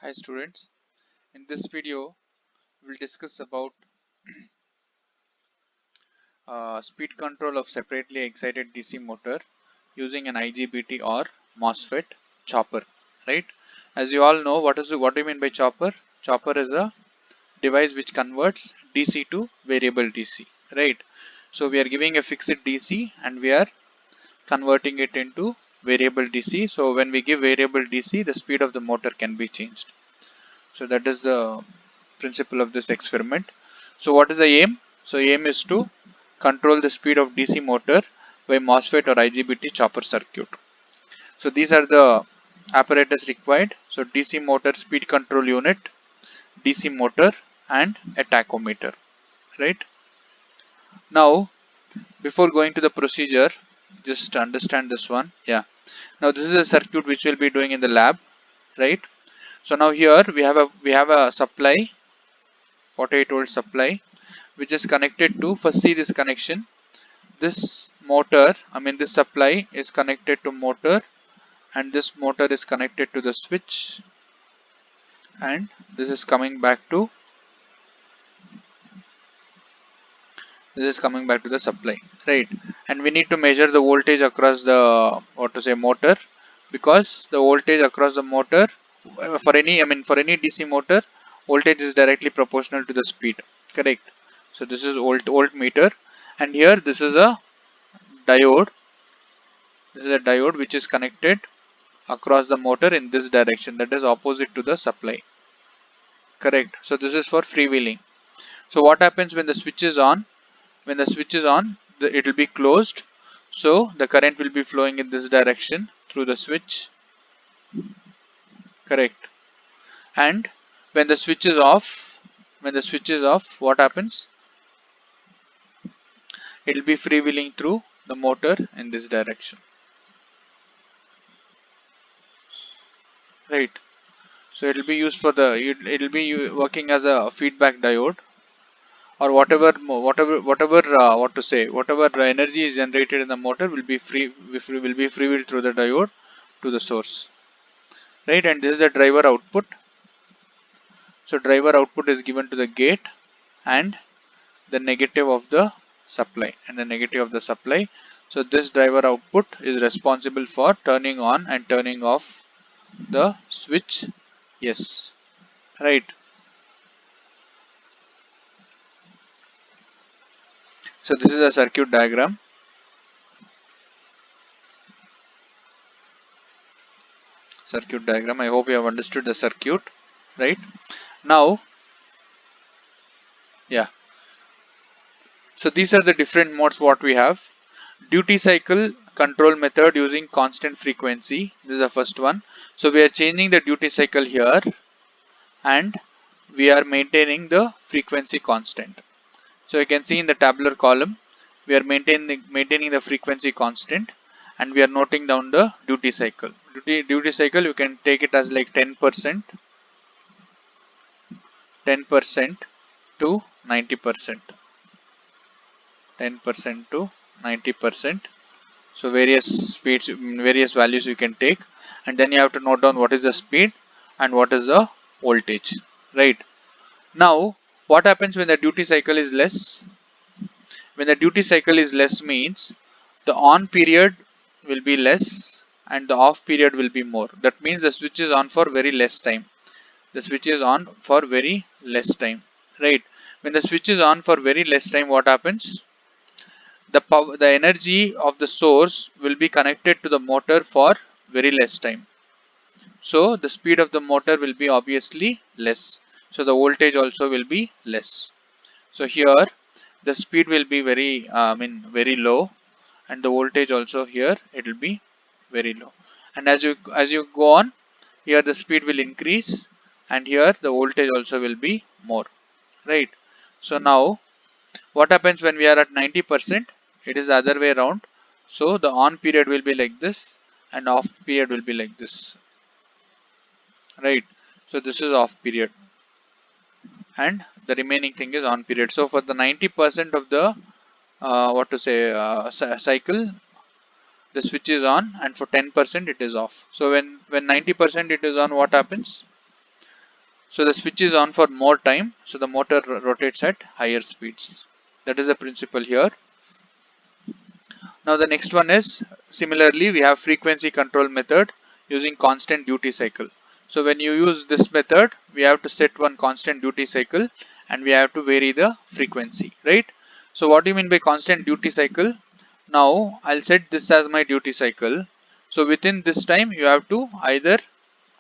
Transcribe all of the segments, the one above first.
Hi students, in this video we'll discuss about speed control of separately excited DC motor using an IGBT or MOSFET chopper, right? As you all know, what do you mean by chopper? Chopper is a device which converts DC to variable DC, right? So we are giving a fixed DC and we are converting it into variable DC. So when we give variable DC, the speed of the motor can be changed. So that is the principle of this experiment. So what is the aim? So aim is to control the speed of DC motor by MOSFET or IGBT chopper circuit. So these are the apparatus required. So DC motor speed control unit, DC motor and a tachometer, right? Now before going to the procedure, just understand this one. Yeah. Now this is a circuit which we'll be doing in the lab, right? So now here we have a supply, 48-volt supply, which is connected to, first see this connection, this motor, this supply is connected to motor, and this motor is connected to the switch, and this is coming back to the supply, right? And we need to measure the voltage across the motor, because the voltage across the motor for any DC motor, voltage is directly proportional to the speed, correct? So this is voltmeter, and here diode this is a diode which is connected across the motor in this direction, that is opposite to the supply, correct? So this is for freewheeling. So what happens when the switch is on? When the switch is on, it will be closed, so the current will be flowing in this direction through the switch, correct? And when the switch is off, what happens? It will be freewheeling through the motor in this direction, right? So it will be used for it will be working as a feedback diode, or whatever energy is generated in the motor will be freewheeled through the diode to the source, right? And this is a driver output. So driver output is given to the gate and the negative of the supply. So this driver output is responsible for turning on and turning off the switch, yes, right? So this is a circuit diagram. I hope you have understood the circuit, right? Now, yeah, so these are the different modes what we have. Duty cycle control method using constant frequency, this is the first one. So we are changing the duty cycle here and we are maintaining the frequency constant. So you can see in the tabular column, we are maintaining the frequency constant, and we are noting down the duty cycle. Duty cycle, you can take it as like 10%, 10% to 90%, 10% to 90%. So various speeds, various values you can take, and then you have to note down what is the speed and what is the voltage, right? Now what happens when the duty cycle is less? When the duty cycle is less means the on period will be less and the off period will be more. That means the switch is on for very less time. The switch is on for very less time, right? When the switch is on for very less time, what happens? The energy of the source will be connected to the motor for very less time. So the speed of the motor will be obviously less. So the voltage also will be less. So here the speed will be very low, and the voltage also here it will be very low. And as you go on, here the speed will increase, and here the voltage also will be more, right? So now what happens when we are at 90%? It is the other way around. So the on period will be like this and off period will be like this, right? So this is off period and the remaining thing is on period. So for the 90% of the cycle, the switch is on, and for 10% it is off. So when 90% it is on, what happens? So the switch is on for more time, so the motor rotates at higher speeds. That is the principle here. Now the next one is, similarly we have frequency control method using constant duty cycle. So when you use this method, we have to set one constant duty cycle and we have to vary the frequency, right? So what do you mean by constant duty cycle? Now I'll set this as my duty cycle. So within this time you have to either,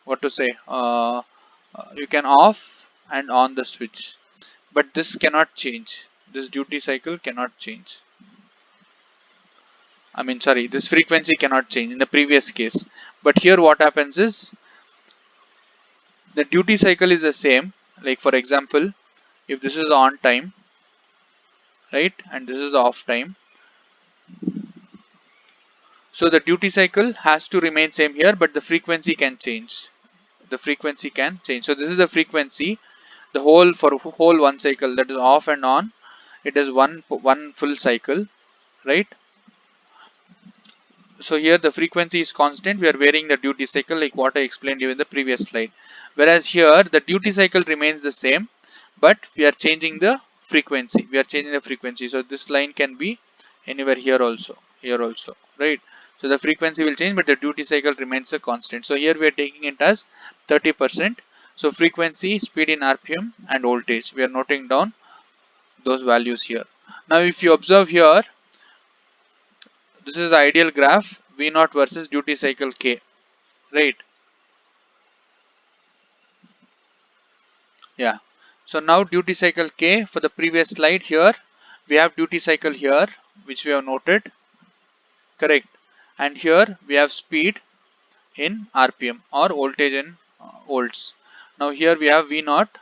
what to say, you can off and on the switch, but this cannot change. This duty cycle cannot change. I mean, sorry, this frequency cannot change in the previous case. But here what happens is the duty cycle is the same. Like for example, if this is the on time, right, and this is the off time. So the duty cycle has to remain same here, but the frequency can change. The frequency can change. So this is the frequency. The whole for whole one cycle, that is off and on. It is one full cycle, right? So here the frequency is constant, we are varying the duty cycle like what I explained you in the previous slide. Whereas here the duty cycle remains the same, but we are changing the frequency. We are changing the frequency. So this line can be anywhere here also, right? So the frequency will change, but the duty cycle remains a constant. So here we are taking it as 30%. So frequency, speed in RPM and voltage. We are noting down those values here. Now if you observe here, this is the ideal graph V naught versus duty cycle K, right? Yeah. So now duty cycle K, for the previous slide here, we have duty cycle here, which we have noted, correct? And here we have speed in RPM or voltage in volts. Now here we have V naught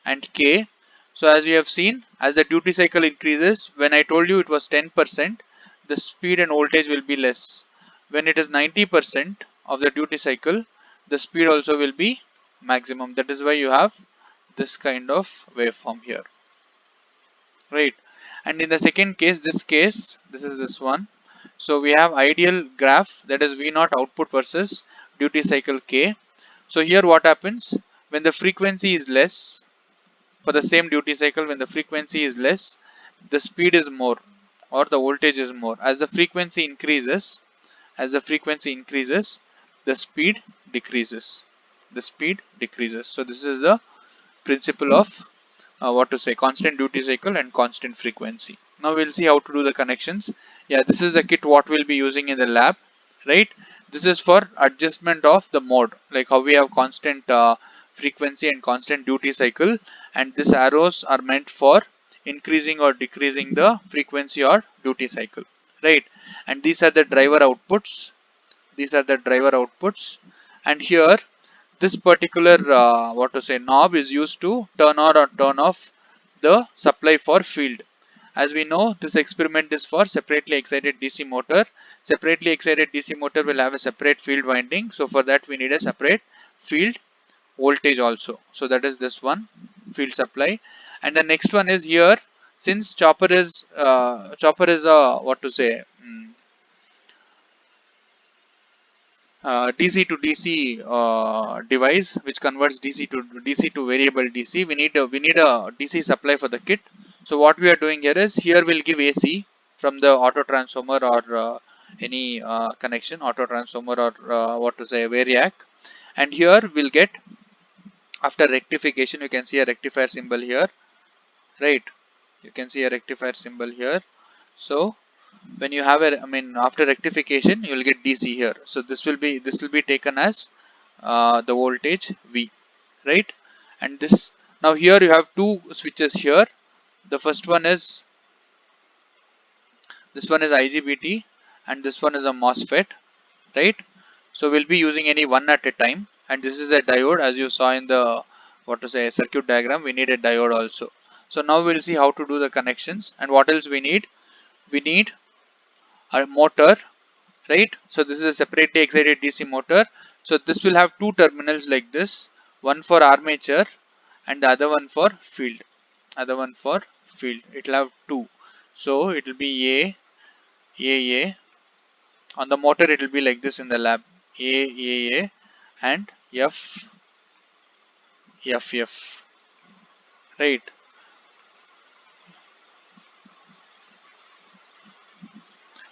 and K. So as we have seen, as the duty cycle increases, when I told you it was 10%, the speed and voltage will be less. When it is 90% of the duty cycle, the speed also will be maximum. That is why you have this kind of waveform here, right? And in the second case, this is this one. So we have ideal graph, that is V naught output versus duty cycle K. So here what happens, when the frequency is less, for the same duty cycle, when the frequency is less, the speed is more or the voltage is more. As the frequency increases, the speed decreases. So this is the principle of what to say, constant duty cycle and constant frequency. Now we'll see how to do the connections. Yeah, this is a kit what we'll be using in the lab, right? This is for adjustment of the mode, like how we have constant frequency and constant duty cycle, and these arrows are meant for increasing or decreasing the frequency or duty cycle, right? And these are the driver outputs. And here this particular what to say, knob is used to turn on or turn off the supply for field. As we know, this experiment is for separately excited DC motor. Separately excited DC motor will have a separate field winding, so for that we need a separate field voltage also. So that is this one, field supply. And the next one is here, since chopper is a what to say, DC to DC device which converts DC to variable DC. We need a DC supply for the kit. So what we are doing here is, here we'll give AC from the auto transformer or any connection, auto transformer or what to say, variac. And here we'll get, after rectification, you can see a rectifier symbol here, right? You can see a rectifier symbol here. So when you have a, I mean, after rectification you will get DC here. So this will be taken as the voltage V, right? And this, now here you have two switches here. The first one is, this one is IGBT and this one is a MOSFET, right? So we'll be using any one at a time. And this is a diode, as you saw in the what to say, circuit diagram. We need a diode also. So now we'll see how to do the connections. And what else we need? We need a motor, right? So this is a separately excited DC motor. So this will have two terminals like this, one for armature and the other one for field. It will have two. So it will be A. On the motor it will be like this in the lab, A, and F, FF, right?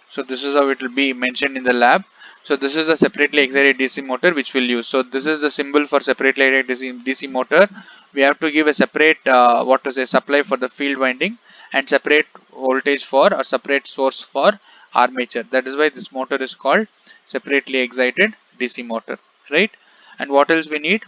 So this is how it will be mentioned in the lab. So this is the separately excited DC motor which we'll use. So this is the symbol for separately excited DC motor. We have to give a separate what to say supply for the field winding and separate voltage for or separate source for armature. That is why this motor is called separately excited DC motor, right? And what else we need?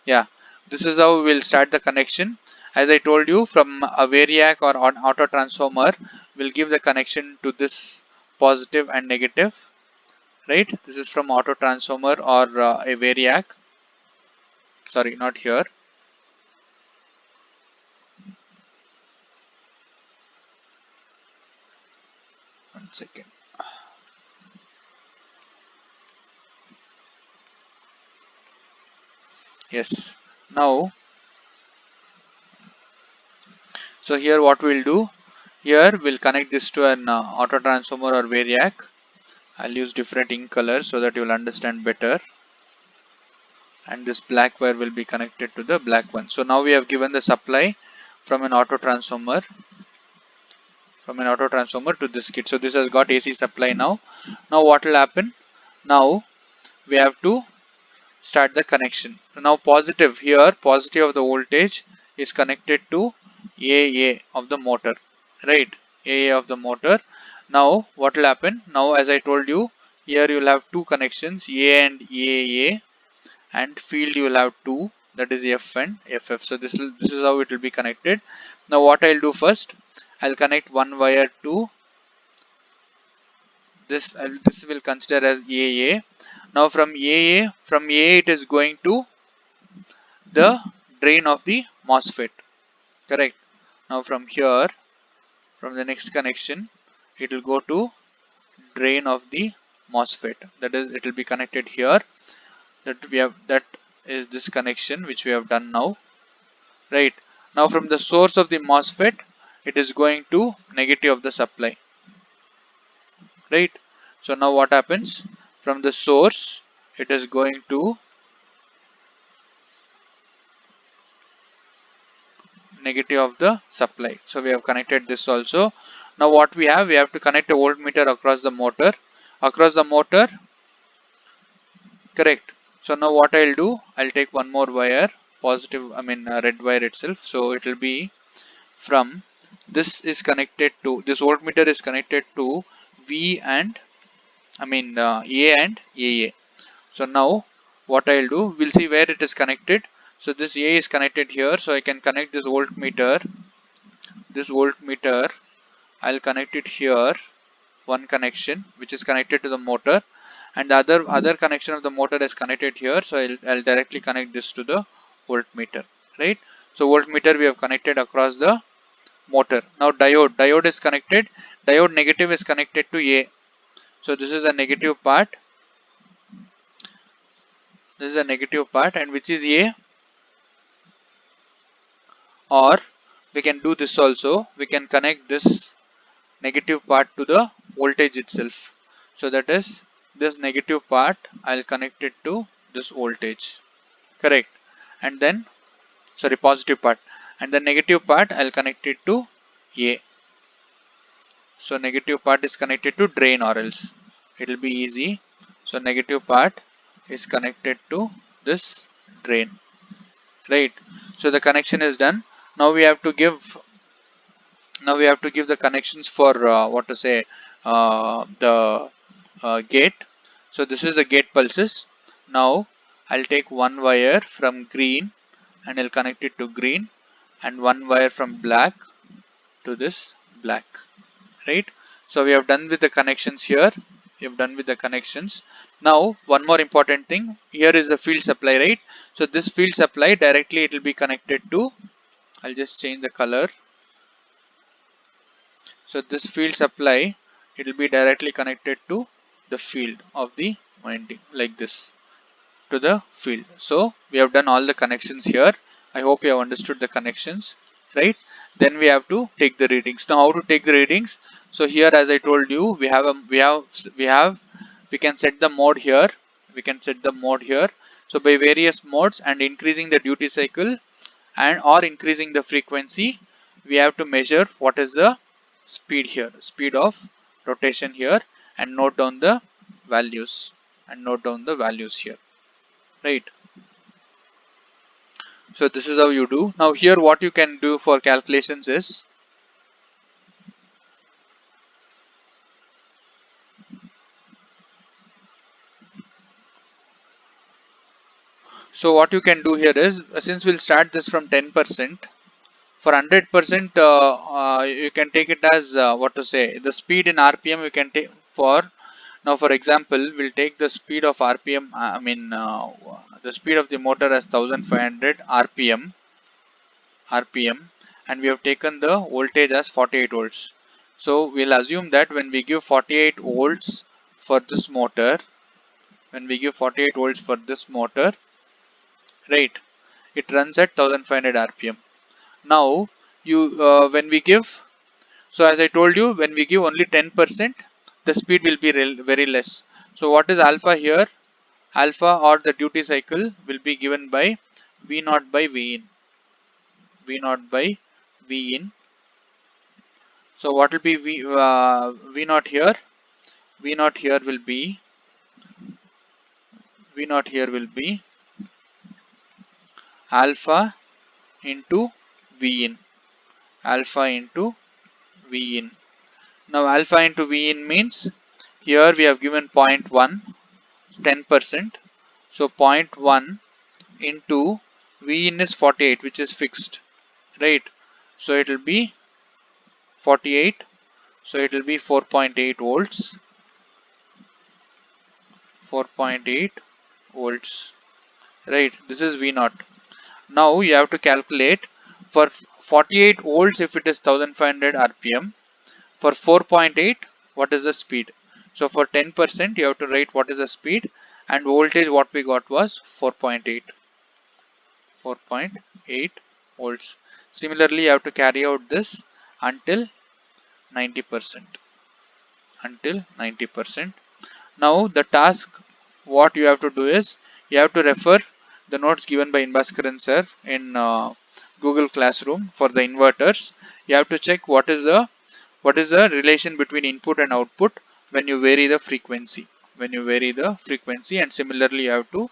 Yeah, this is how we will start the connection. As I told you, from a variac or an auto transformer, we'll give the connection to this positive and negative, right? This is from auto transformer or a variac. Sorry, not here. One second. Yes. Now, so here what we'll do, here we'll connect this to an auto transformer or variac. I'll use different ink colors so that you'll understand better. And this black wire will be connected to the black one. So now we have given the supply from an auto transformer to this kit. So this has got AC supply now. Now what will happen? Now we have to start the connection. So now positive here, positive of the voltage is connected to AA of the motor, right? AA of the motor. Now what will happen? Now as I told you, here you will have two connections, A and AA, and field you will have two, that is F and FF. So this is how it will be connected. Now what I'll do first, I'll connect one wire to this will consider as AA. Now from AA it is going to the drain of the MOSFET, correct? Now from here, from the next connection, it will go to drain of the MOSFET. That is, it will be connected here. That is this connection which we have done now, right? Now from the source of the MOSFET, it is going to negative of the supply, right? So now what happens? From the source, it is going to negative of the supply. So we have connected this also. Now what we have to connect a voltmeter across the motor. Across the motor, correct. So now what I'll do, I'll take one more wire, positive, red wire itself. So it will be from this is connected to this voltmeter is connected to V and A and AA. So now what I'll do, we'll see where it is connected. So this A is connected here, so I can connect this voltmeter. This voltmeter, I'll connect it here, one connection which is connected to the motor, and the other connection of the motor is connected here. So I'll directly connect this to the voltmeter, right? So voltmeter we have connected across the motor. Now diode is connected. Diode negative is connected to A. So this is the negative part. This is a negative part, and which is A. Or we can do this also. We can connect this negative part to the voltage itself. So that is this negative part, I'll connect it to this voltage, correct? And then, sorry, positive part, and the negative part I'll connect it to A. So negative part is connected to drain, or else it will be easy. So negative part is connected to this drain, right? So the connection is done. Now we have to give the connections for what to say, the gate. So this is the gate pulses. Now I'll take one wire from green and I'll connect it to green, and one wire from black to this black, right? So we have done with the connections here. We have done with the connections. Now one more important thing, here is the field supply, right? So this field supply directly it will be connected to, I'll just change the color. So this field supply, it will be directly connected to the field of the winding, like this, to the field. So we have done all the connections here. I hope you have understood the connections, right? Then we have to take the readings. Now how to take the readings? So here, as I told you, we can set the mode here. We can set the mode here. So by various modes and increasing the duty cycle and or increasing the frequency, we have to measure what is the speed here, speed of rotation here, and note down the values here, right? So this is how you do. Now here what you can do for calculations is, so what you can do here is, since we'll start this from 10%, for 100%, you can take it as what to say, the speed in RPM you can take for. Now for example, we'll take the speed of RPM, the speed of the motor as 1500 RPM, and we have taken the voltage as 48 volts. So we'll assume that when we give 48 volts for this motor, when we give 48 volts for this motor, right, it runs at 1500 RPM. Now you when we give, so as I told you, when we give only 10%, the speed will be very less. So what is alpha here? Alpha, or the duty cycle, will be given by V naught by V in. V naught by V in. So what will be V naught here? V naught here will be alpha into V in. Alpha into V in. Now alpha into V in means, here we have given 0.1, 10%. So 0.1 into V in is 48, which is fixed, right? So it will be 48. So it will be 4.8 volts. 4.8 volts, right? This is V naught. Now you have to calculate for 48 volts, if it is 1500 RPM, for 4.8, what is the speed? So for 10%, you have to write what is the speed, and voltage what we got was 4.8 volts. Similarly, you have to carry out this until 90%. Now the task what you have to do is, you have to refer the notes given by Bhaskaran sir in Google Classroom for the inverters. You have to check what is the relation between input and output when you vary the frequency. And similarly you have to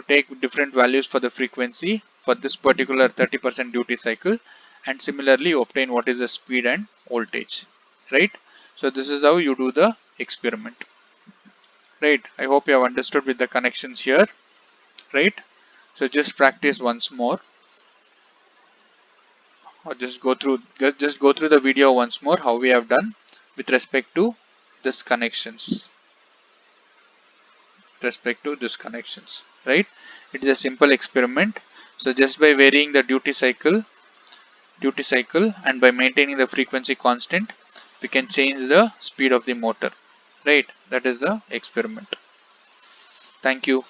take different values for the frequency for this particular 30% duty cycle, and similarly obtain what is the speed and voltage, right? So this is how you do the experiment, right? I hope you have understood with the connections here, right? So just practice once more, or just go through the video once more, how we have done with respect to this connections, right? It is a simple experiment. So just by varying the duty cycle and by maintaining the frequency constant, we can change the speed of the motor, right? That is the experiment. Thank you.